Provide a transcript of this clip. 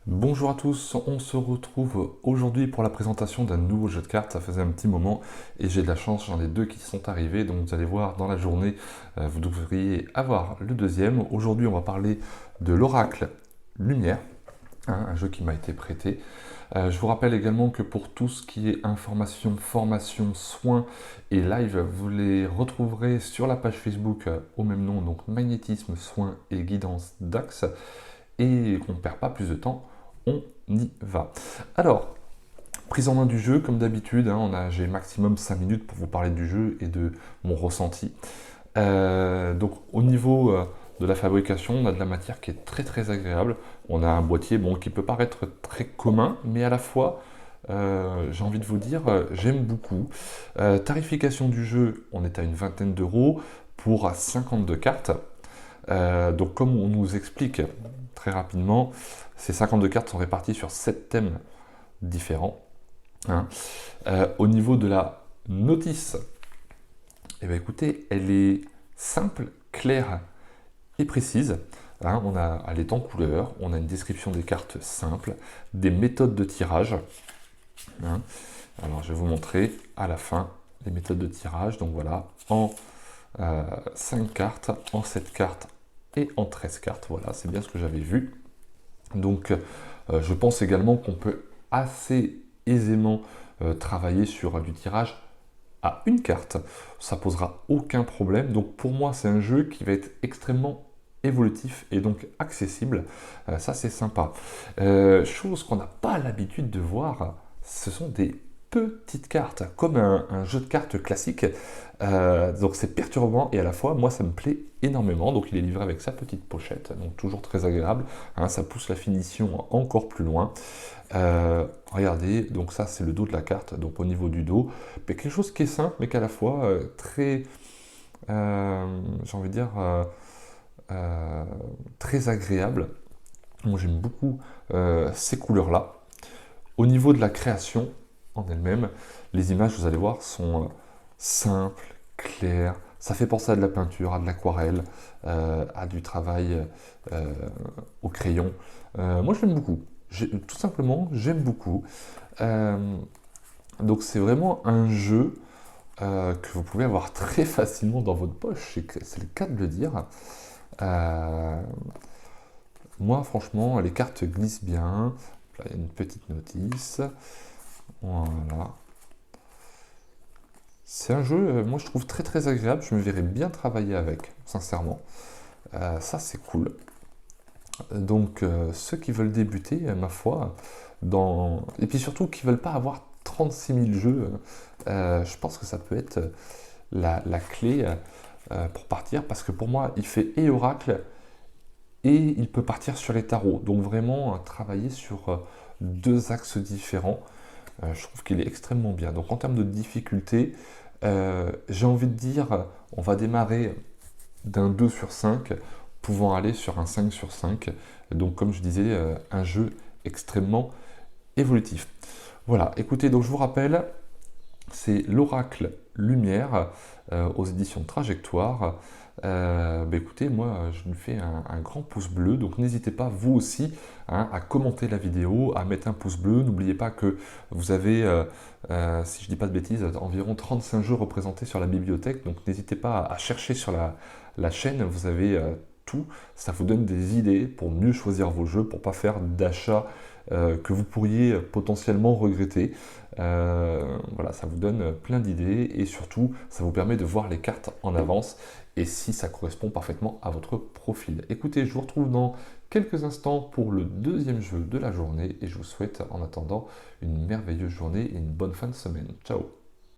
Bonjour à tous, on se retrouve aujourd'hui pour la présentation d'un nouveau jeu de cartes. Ça faisait un petit moment et j'ai de la chance, j'en ai deux qui sont arrivés, donc vous allez voir dans la journée, vous devriez avoir le deuxième. Aujourd'hui, on va parler de l'Oracle Lumière, un jeu qui m'a été prêté. Je vous rappelle également que pour tout ce qui est information, formation, soins et live, vous les retrouverez sur la page Facebook au même nom, donc Magnétisme, Soins et Guidance Dax. Et qu'on ne perd pas plus de temps, on y va. Alors, prise en main du jeu, comme d'habitude, j'ai maximum 5 minutes pour vous parler du jeu et de mon ressenti. Donc au niveau de la fabrication, on a de la matière qui est très très agréable. On a un boîtier qui peut paraître très commun, mais à la fois, j'ai envie de vous dire, j'aime beaucoup. Tarification du jeu, on est à une vingtaine d'euros pour 52 cartes. Donc comme on nous explique très rapidement, ces 52 cartes sont réparties sur 7 thèmes différents. Au niveau de la notice, eh bien, écoutez, elle est simple, claire et précise. Elle est en couleur, on a une description des cartes simple, des méthodes de tirage. Alors je vais vous montrer à la fin les méthodes de tirage. Donc voilà, en 5 cartes, en 7 cartes et en 13 cartes. Voilà, c'est bien ce que j'avais vu. Donc je pense également qu'on peut assez aisément travailler sur du tirage à une carte. Ça posera aucun problème. Donc pour moi, c'est un jeu qui va être extrêmement évolutif et donc accessible. Ça, c'est sympa. Chose qu'on n'a pas l'habitude de voir, ce sont des petites cartes, comme un jeu de cartes classique. Donc c'est perturbant et à la fois, moi, ça me plaît énormément. Donc il est livré avec sa petite pochette, donc toujours très agréable. Ça pousse la finition encore plus loin. Regardez, donc ça c'est le dos de la carte, donc au niveau du dos, mais quelque chose qui est simple mais qu'à la fois très, j'ai envie de dire, très agréable. Moi j'aime beaucoup ces couleurs-là. Au niveau de la création en elle-même, les images, vous allez voir, sont simples, claires. Ça fait penser à de la peinture, à de l'aquarelle, à du travail au crayon. Moi, j'aime beaucoup. Tout simplement, j'aime beaucoup. Euh, donc, c'est vraiment un jeu que vous pouvez avoir très facilement dans votre poche. C'est le cas de le dire. Euh, Moi, franchement, les cartes glissent bien. Là, il y a une petite notice. Voilà. C'est un jeu, moi je trouve très très agréable. Je me verrais bien travailler avec, sincèrement. Ça, c'est cool. Donc, ceux qui veulent débuter, ma foi, et puis surtout qui veulent pas avoir 36 000 jeux, je pense que ça peut être la clé pour partir, parce que pour moi, il fait et Oracle et il peut partir sur les tarots. Donc vraiment travailler sur deux axes différents. Je trouve qu'il est extrêmement bien. Donc en termes de difficulté, j'ai envie de dire, on va démarrer d'un 2 sur 5, pouvant aller sur un 5 sur 5. Donc comme je disais, un jeu extrêmement évolutif. Voilà, écoutez, donc je vous rappelle, c'est l'Oracle Lumière aux éditions Trajectoire. Écoutez, moi je lui fais un grand pouce bleu, donc n'hésitez pas vous aussi à commenter la vidéo, à mettre un pouce bleu. N'oubliez pas que vous avez, si je dis pas de bêtises, environ 35 jeux représentés sur la bibliothèque, donc n'hésitez pas à chercher sur la chaîne, vous avez tout, ça vous donne des idées pour mieux choisir vos jeux, pour pas faire d'achats que vous pourriez potentiellement regretter. Voilà, ça vous donne plein d'idées et surtout, ça vous permet de voir les cartes en avance et si ça correspond parfaitement à votre profil. Écoutez, je vous retrouve dans quelques instants pour le deuxième jeu de la journée et je vous souhaite en attendant une merveilleuse journée et une bonne fin de semaine. Ciao!